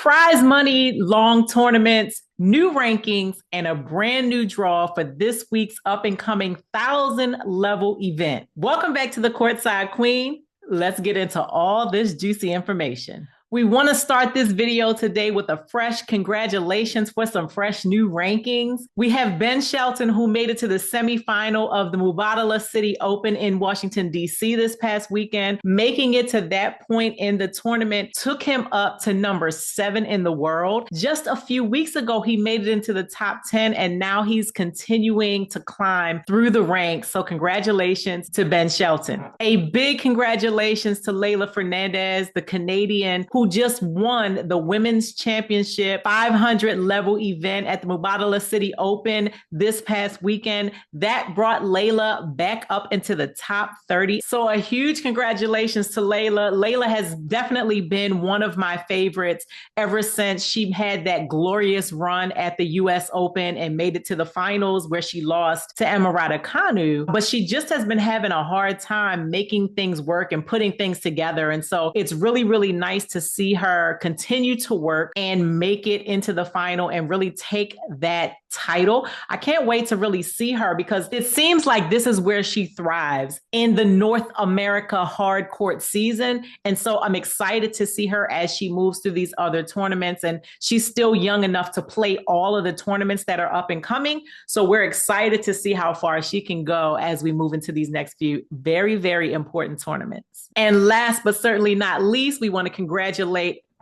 Prize money, long tournaments, new rankings, and a brand new draw for this week's up and coming 1,000-level event. Welcome back to the Courtside Queen. Let's get into all this juicy information. We want to start this video today with a fresh congratulations for some fresh new rankings. We have Ben Shelton, who made it to the semifinal of the Mubadala City Open in Washington, D.C. this past weekend. Making it to that point in the tournament took him up to number 7 in the world. Just a few weeks ago, he made it into the top 10, and now he's continuing to climb through the ranks. So congratulations to Ben Shelton. A big congratulations to Leylah Fernandez, the Canadian, who just won the Women's Championship 500-level event at the Mubadala City Open this past weekend. That brought Leylah back up into the top 30. So a huge congratulations to Leylah. Leylah has definitely been one of my favorites ever since she had that glorious run at the US Open and made it to the finals where she lost to Emma Raducanu. But she just has been having a hard time making things work and putting things together. And so it's really, really nice to see her continue to work and make it into the final and really take that title. I can't wait to really see her because it seems like this is where she thrives in the North America hard court season. And so I'm excited to see her as she moves through these other tournaments. And she's still young enough to play all of the tournaments that are up and coming. So we're excited to see how far she can go as we move into these next few very, very important tournaments. And last but certainly not least, we want to congratulate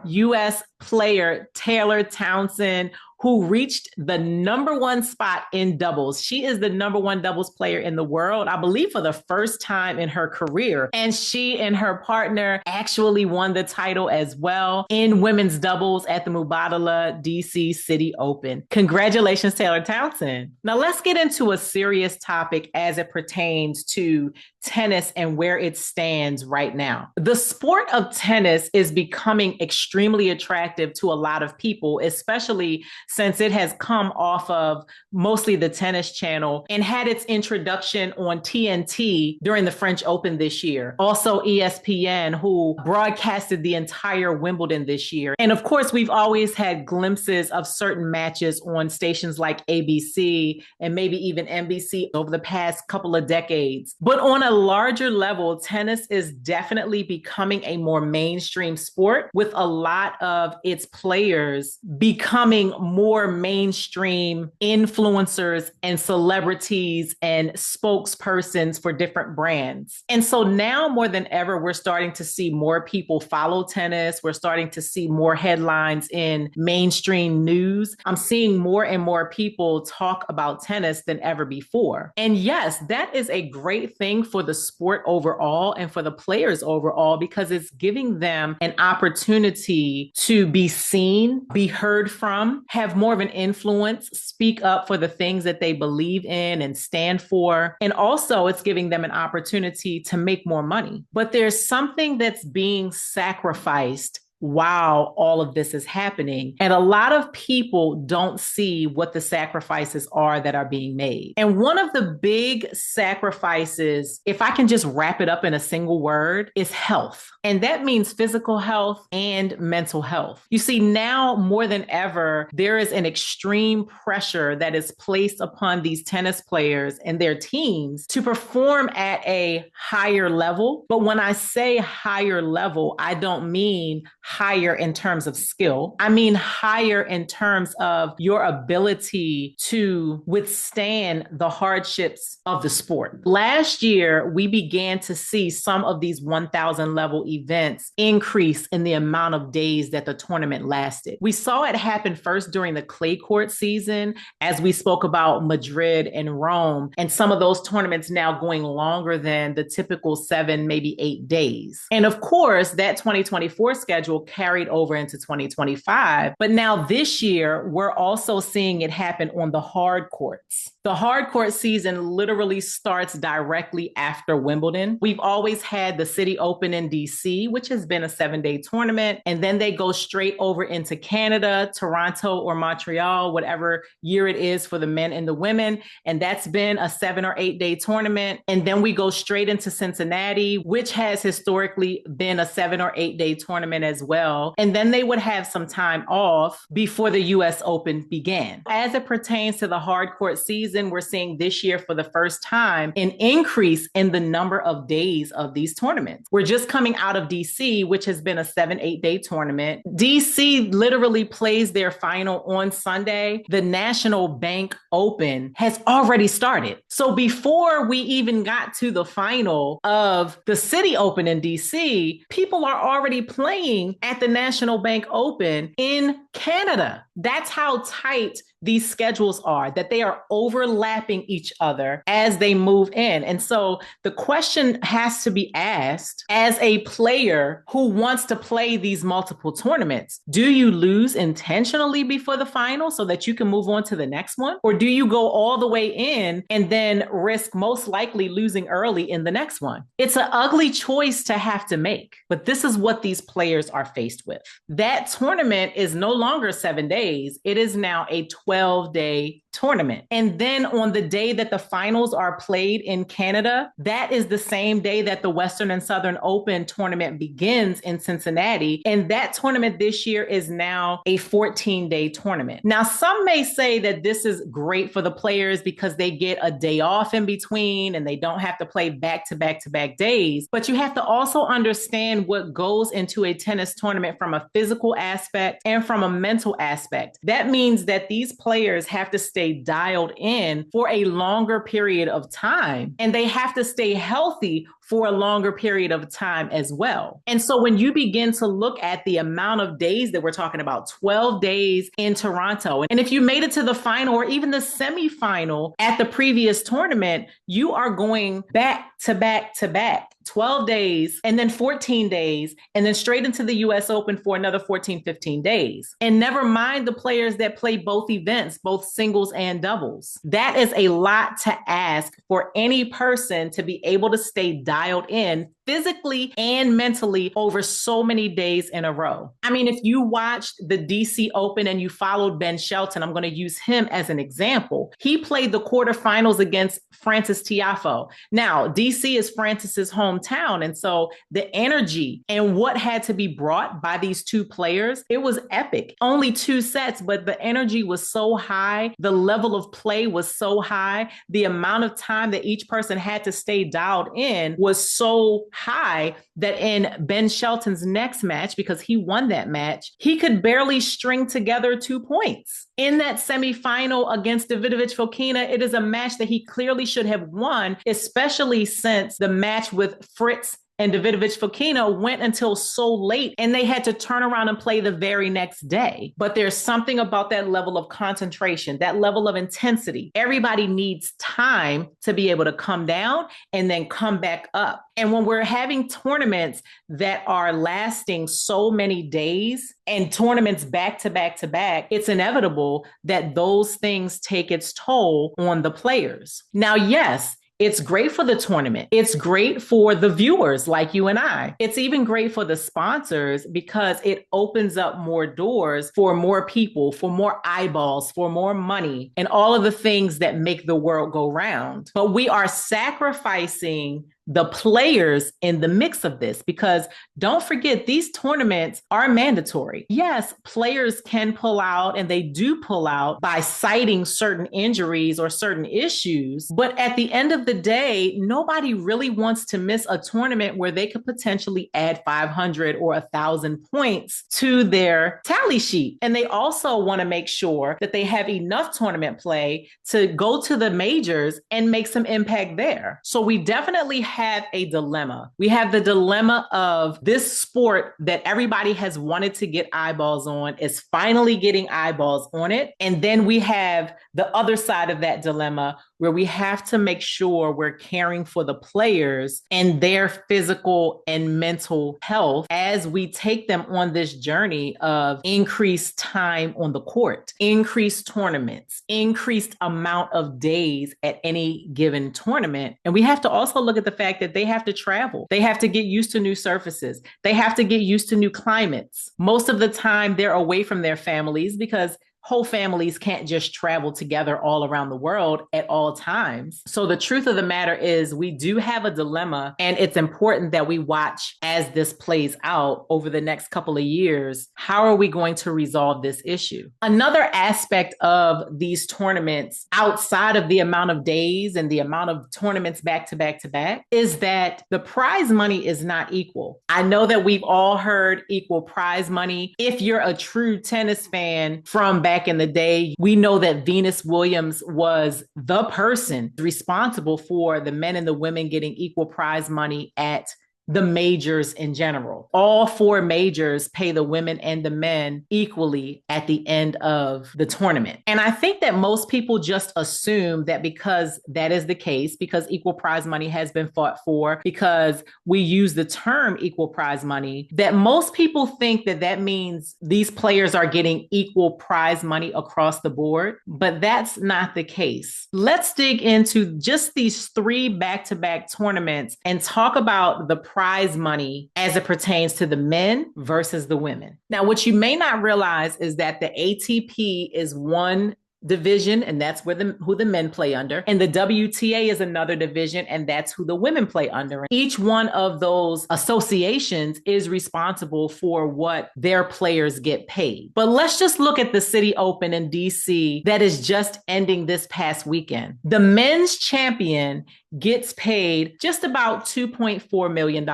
U.S. player Taylor Townsend, who reached the #1 spot in doubles. She is the #1 doubles player in the world, I believe for the first time in her career. And she and her partner actually won the title as well in women's doubles at the Mubadala DC City Open. Congratulations, Taylor Townsend. Now let's get into a serious topic as it pertains to tennis and where it stands right now. The sport of tennis is becoming extremely attractive to a lot of people, especially since it has come off of mostly the Tennis Channel and had its introduction on TNT during the French Open this year. Also ESPN, who broadcasted the entire Wimbledon this year. And of course, we've always had glimpses of certain matches on stations like ABC and maybe even NBC over the past couple of decades. But on a larger level, tennis is definitely becoming a more mainstream sport, with a lot of its players becoming more mainstream influencers and celebrities and spokespersons for different brands. And so now more than ever, we're starting to see more people follow tennis. We're starting to see more headlines in mainstream news. I'm seeing more and more people talk about tennis than ever before. And yes, that is a great thing for the sport overall and for the players overall, because it's giving them an opportunity to be seen, be heard from, have more of an influence, speak up for the things that they believe in and stand for. And also it's giving them an opportunity to make more money. But there's something that's being sacrificed while all of this is happening. And a lot of people don't see what the sacrifices are that are being made. And one of the big sacrifices, if I can just wrap it up in a single word, is health. And that means physical health and mental health. You see, now more than ever, there is an extreme pressure that is placed upon these tennis players and their teams to perform at a higher level. But when I say higher level, I don't mean higher in terms of skill. I mean higher in terms of your ability to withstand the hardships of the sport. Last year, we began to see some of these 1,000 level events increase in the amount of days that the tournament lasted. We saw it happen first during the clay court season, as we spoke about Madrid and Rome, and some of those tournaments now going longer than the typical 7, maybe 8 days. And of course, that 2024 schedule carried over into 2025. But now this year, we're also seeing it happen on the hard courts. The hard court season literally starts directly after Wimbledon. We've always had the City Open in DC, which has been a 7-day tournament. And then they go straight over into Canada, Toronto or Montreal, whatever year it is for the men and the women. And that's been a 7 or 8 day tournament. And then we go straight into Cincinnati, which has historically been a 7 or 8 day tournament as well. And then they would have some time off before the US Open began. As it pertains to the hard court season, we're seeing this year for the first time an increase in the number of days of these tournaments. We're just coming out of DC, which has been a 7-8 day tournament. DC literally plays their final on Sunday. The National Bank Open has already started. So before we even got to the final of the City Open in DC, people are already playing at the National Bank Open in Canada. That's how tight these schedules are, that they are overlapping each other as they move in. And so the question has to be asked as a player who wants to play these multiple tournaments. Do you lose intentionally before the final so that you can move on to the next one? Or do you go all the way in and then risk most likely losing early in the next one? It's an ugly choice to have to make, but this is what these players are faced with. That tournament is no longer 7 days. It is now a 12-day tournament. And then on the day that the finals are played in Canada, that is the same day that the Western and Southern Open tournament begins in Cincinnati. And that tournament this year is now a 14-day tournament. Now, some may say that this is great for the players because they get a day off in between and they don't have to play back-to-back-to-back days. But you have to also understand what goes into a tennis tournament from a physical aspect and from a mental aspect. That means that these players have to stay dialed in for a longer period of time, and they have to stay healthy for a longer period of time as well. And so when you begin to look at the amount of days that we're talking about, 12 days in Toronto, and if you made it to the final or even the semifinal at the previous tournament, you are going back to back to back. 12 days and then 14 days and then straight into the US Open for another 14, 15 days. And never mind the players that play both events, both singles and doubles. That is a lot to ask for any person to be able to stay dialed in physically and mentally over so many days in a row. I mean, if you watched the DC Open and you followed Ben Shelton, I'm going to use him as an example. He played the quarterfinals against Frances Tiafoe. Now, DC is Frances's hometown. And so the energy and what had to be brought by these two players, it was epic. Only 2 sets, but the energy was so high. The level of play was so high. The amount of time that each person had to stay dialed in was so high that in Ben Shelton's next match, because he won that match, he could barely string together 2 points. In that semifinal against Davidovich Fokina, it is a match that he clearly should have won, especially since the match with Fritz and Davidovich Fokina went until so late and they had to turn around and play the very next day. But there's something about that level of concentration, that level of intensity. Everybody needs time to be able to come down and then come back up. And when we're having tournaments that are lasting so many days and tournaments back to back to back, it's inevitable that those things take its toll on the players. Now, yes, it's great for the tournament. It's great for the viewers like you and I. It's even great for the sponsors because it opens up more doors for more people, for more eyeballs, for more money, and all of the things that make the world go round. But we are sacrificing the players in the mix of this, because don't forget, these tournaments are mandatory. Yes, players can pull out, and they do pull out by citing certain injuries or certain issues. But at the end of the day, nobody really wants to miss a tournament where they could potentially add 500 or 1,000 points to their tally sheet. And they also want to make sure that they have enough tournament play to go to the majors and make some impact there. So we definitely have a dilemma. We have the dilemma of this sport that everybody has wanted to get eyeballs on is finally getting eyeballs on it. And then we have the other side of that dilemma where we have to make sure we're caring for the players and their physical and mental health as we take them on this journey of increased time on the court, increased tournaments, increased amount of days at any given tournament. And we have to also look at the fact that they have to travel. They have to get used to new surfaces. They have to get used to new climates. Most of the time they're away from their families because whole families can't just travel together all around the world at all times. So the truth of the matter is we do have a dilemma, and it's important that we watch as this plays out over the next couple of years. How are we going to resolve this issue? Another aspect of these tournaments, outside of the amount of days and the amount of tournaments back to back to back, is that the prize money is not equal. I know that we've all heard equal prize money. If you're a true tennis fan from back in the day, we know that Venus Williams was the person responsible for the men and the women getting equal prize money at the majors in general. All four majors pay the women and the men equally at the end of the tournament. And I think that most people just assume that because that is the case, because equal prize money has been fought for, because we use the term equal prize money, that most people think that that means these players are getting equal prize money across the board, but that's not the case. Let's dig into just these three back-to-back tournaments and talk about the prize money as it pertains to the men versus the women. Now, what you may not realize is that the ATP is one division, and that's where who the men play under. And the WTA is another division, and that's who the women play under. Each one of those associations is responsible for what their players get paid. But let's just look at the City Open in DC that is just ending this past weekend. The men's champion gets paid just about $2.4 million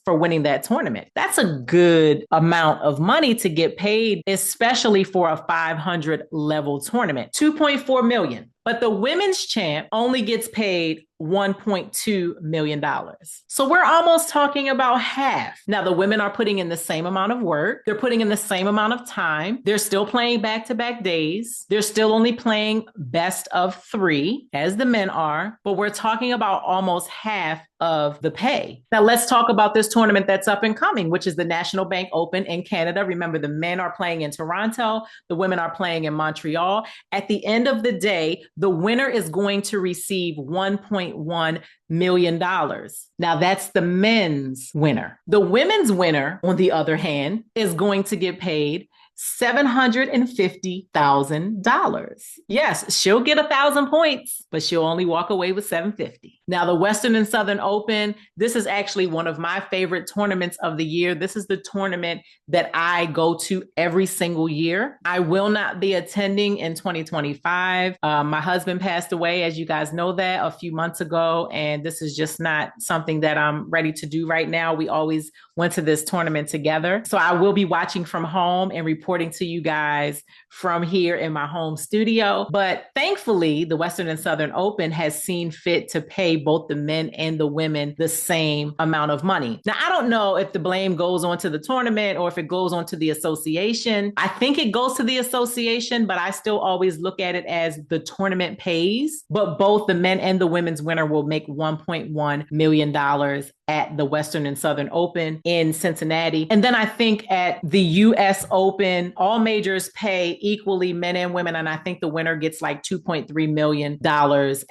for winning that tournament. That's a good amount of money to get paid, especially for a 500 level tournament. $2.4 million. But the women's champ only gets paid $1.2 million. So we're almost talking about half. Now, the women are putting in the same amount of work. They're putting in the same amount of time. They're still playing back-to-back days. They're still only playing best of 3, as the men are. But we're talking about almost half of the pay. Now, let's talk about this tournament that's up and coming, which is the National Bank Open in Canada. Remember, the men are playing in Toronto. The women are playing in Montreal. At the end of the day, the winner is going to receive $1.1 million. Now, that's the men's winner. The women's winner, on the other hand, is going to get paid $750,000. Yes, she'll get 1,000 points, but she'll only walk away with 750. Now, the Western and Southern Open, this is actually one of my favorite tournaments of the year. This is the tournament that I go to every single year. I will not be attending in 2025. My husband passed away, as you guys know that, a few months ago, and this is just not something that I'm ready to do right now. We always went to this tournament together. So I will be watching from home and reporting to you guys from here in my home studio. But thankfully, the Western and Southern Open has seen fit to pay both the men and the women the same amount of money. Now, I don't know if the blame goes on to the tournament or if it goes on to the association. I think it goes to the association, but I still always look at it as the tournament pays, but both the men and the women's winner will make $1.1 million at the Western and Southern Open in Cincinnati. And then I think at the US Open, all majors pay equally, men and women. And I think the winner gets like $2.3 million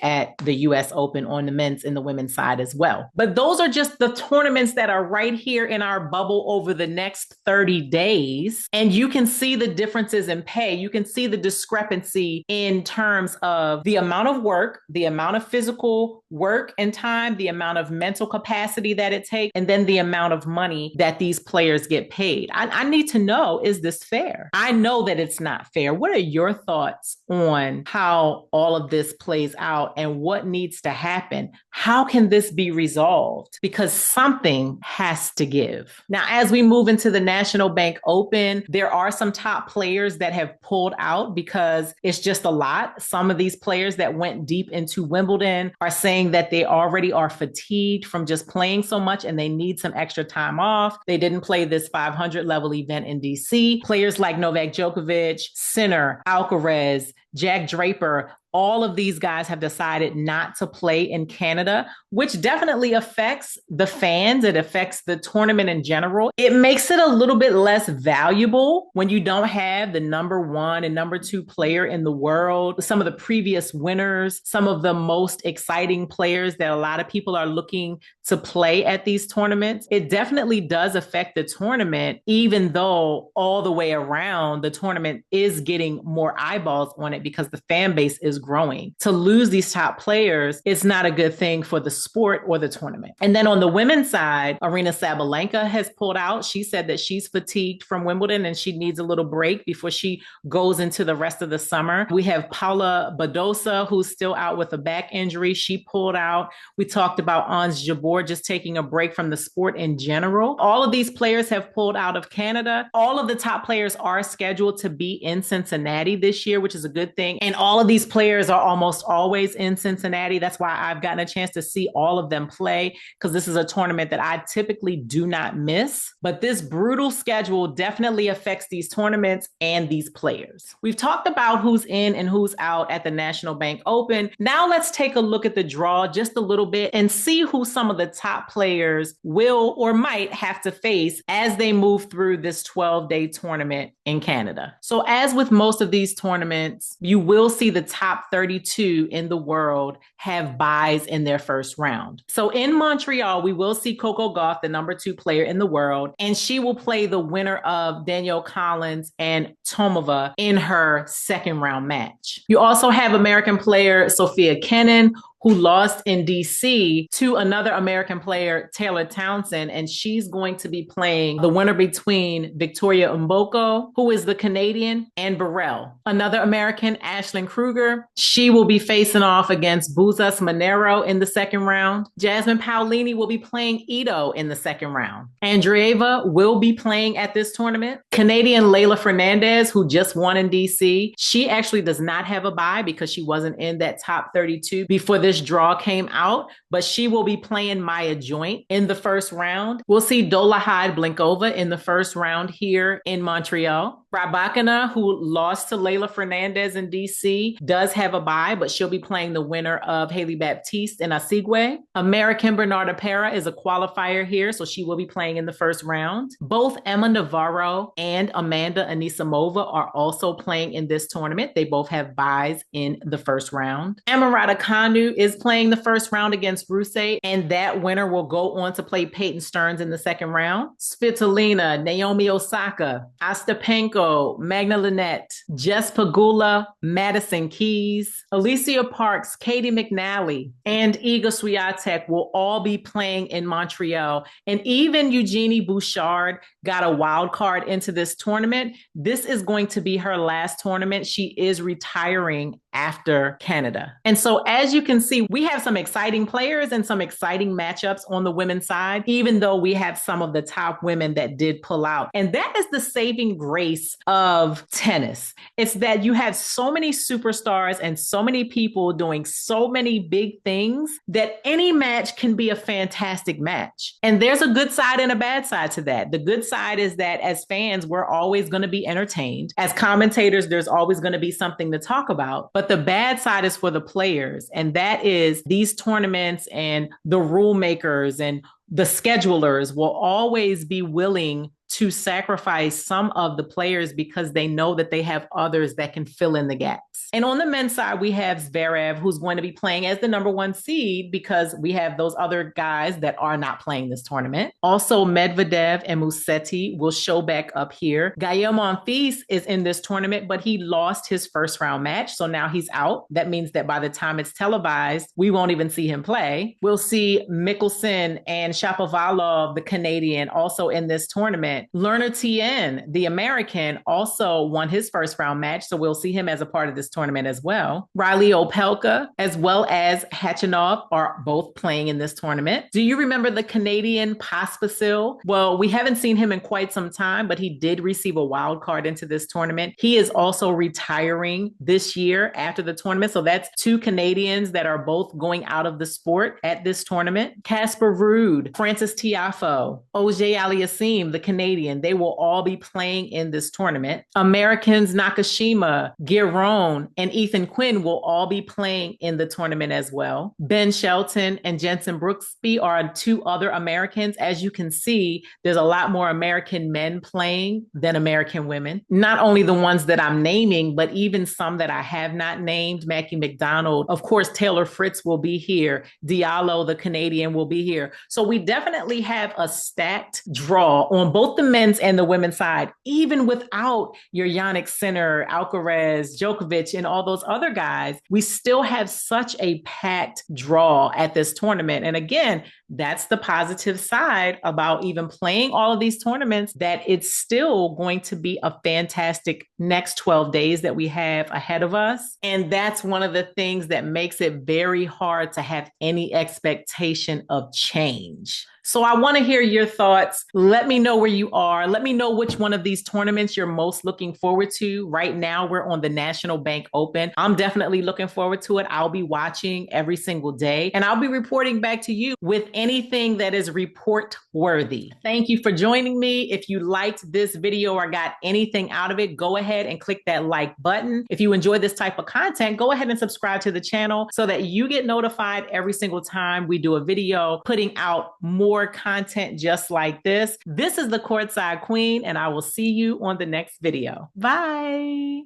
at the US Open on the men's and the women's side as well. But those are just the tournaments that are right here in our bubble over the next 30 days. And you can see the differences in pay. You can see the discrepancy in terms of the amount of work, the amount of physical work and time, the amount of mental capacity that it takes, and then the amount of money that these players get paid. I need to know, is this fair? I know that it's not fair. What are your thoughts on how all of this plays out and what needs to happen? How can this be resolved? Because something has to give. Now, as we move into the National Bank Open, there are some top players that have pulled out because it's just a lot. Some of these players that went deep into Wimbledon are saying that they already are fatigued from just playing so much and they need some extra time off. They didn't play this 500 level event in DC. Players like Novak Djokovic, Sinner, Alcaraz, Jack Draper, all of these guys have decided not to play in Canada, which definitely affects the fans. It affects the tournament in general. It makes it a little bit less valuable when you don't have the number one and number two player in the world, some of the previous winners, some of the most exciting players that a lot of people are looking to play at these tournaments. It definitely does affect the tournament, even though all the way around the tournament is getting more eyeballs on it because the fan base is growing. To lose these top players is not a good thing for the sport or the tournament. And then on the women's side, Aryna Sabalenka has pulled out. She said that she's fatigued from Wimbledon and she needs a little break before she goes into the rest of the summer. We have Paula Badosa, who's still out with a back injury. She pulled out. We talked about Ons Jabeur just taking a break from the sport in general. All of these players have pulled out of Canada. All of the top players are scheduled to be in Cincinnati this year, which is a good thing. And all of these players are almost always in Cincinnati. That's why I've gotten a chance to see all of them play, because this is a tournament that I typically do not miss. But this brutal schedule definitely affects these tournaments and these players. We've talked about who's in and who's out at the National Bank Open. Now let's take a look at the draw just a little bit and see who some of the top players will or might have to face as they move through this 12-day tournament in Canada. So as with most of these tournaments, you will see the top 32 in the world have byes in their first round. So in Montreal, we will see Coco Gauff, the number 2 player in the world, and she will play the winner of Danielle Collins and Tomova in her second round match. You also have American player Sofia Kenin, who lost in DC to another American player, Taylor Townsend, and she's going to be playing the winner between Victoria Mboko, who is the Canadian, and Burrell. Another American, Ashlyn Kruger, she will be facing off against Buzas Monero in the second round. Jasmine Paolini will be playing Ito in the second round. Andreeva will be playing at this tournament. Canadian Leylah Fernandez, who just won in DC, she actually does not have a bye because she wasn't in that top 32 before this draw came out, but she will be playing Maya Joint in the first round. We'll see Dolahide Blinkova in the first round here in Montreal. Rybakina, who lost to Leylah Fernandez in DC, does have a bye, but she'll be playing the winner of Haley Baptiste in Asigwe. American Bernarda Pera is a qualifier here, so she will be playing in the first round. Both Emma Navarro and Amanda Anisimova are also playing in this tournament. They both have byes in the first round. Amarada Kanu is playing the first round against Ruse, and that winner will go on to play Peyton Stearns in the second round. Svitolina, Naomi Osaka, Ostapenko, Magna Linette, Jess Pagula, Madison Keys, Alicia Parks, Katie McNally, and Iga Swiatek will all be playing in Montreal. And even Eugenie Bouchard got a wild card into this tournament. This is going to be her last tournament. She is retiring after Canada. And so as you can see, we have some exciting players and some exciting matchups on the women's side, even though we have some of the top women that did pull out. And that is the saving grace of tennis. It's that you have so many superstars and so many people doing so many big things that any match can be a fantastic match. And there's a good side and a bad side to that. The good side is that as fans, we're always going to be entertained. As commentators, there's always going to be something to talk about. But the bad side is for the players. And that is these tournaments and the rule makers and the schedulers will always be willing to sacrifice some of the players because they know that they have others that can fill in the gaps. And on the men's side, we have Zverev, who's going to be playing as the number 1 seed because we have those other guys that are not playing this tournament. Also, Medvedev and Musetti will show back up here. Gael Monfils is in this tournament, but he lost his first round match, so now he's out. That means that by the time it's televised, we won't even see him play. We'll see Mickelson and Shapovalov, the Canadian, also in this tournament. Lerner Tien, the American, also won his first round match, so we'll see him as a part of this tournament as well. Riley Opelka, as well as Khachanov, are both playing in this tournament. Do you remember the Canadian Pospisil? Well, we haven't seen him in quite some time, but he did receive a wild card into this tournament. He is also retiring this year after the tournament, so that's 2 Canadians that are both going out of the sport at this tournament. Casper Ruud, Rude, Francis Tiafoe, Auger Aliassime, the Canadian. They will all be playing in this tournament. Americans Nakashima, Giron, and Ethan Quinn will all be playing in the tournament as well. Ben Shelton and Jensen Brooksby are two other Americans. As you can see, there's a lot more American men playing than American women. Not only the ones that I'm naming, but even some that I have not named. Mackie McDonald, of course, Taylor Fritz will be here. Diallo, the Canadian, will be here. So we definitely have a stacked draw on both the men's and the women's side, even without your Yannick Sinner, Alcaraz, Djokovic, and all those other guys. We still have such a packed draw at this tournament. And again, that's the positive side about even playing all of these tournaments, that it's still going to be a fantastic next 12 days that we have ahead of us. And that's one of the things that makes it very hard to have any expectation of change. So I want to hear your thoughts. Let me know where you are. Let me know which one of these tournaments you're most looking forward to. Right now, we're on the National Bank Open. I'm definitely looking forward to it. I'll be watching every single day, and I'll be reporting back to you with anything that is report worthy. Thank you for joining me. If you liked this video or got anything out of it, go ahead and click that like button. If you enjoy this type of content, go ahead and subscribe to the channel so that you get notified every single time we do a video, putting out more content just like this. This is the Courtside Queen, and I will see you on the next video. Bye.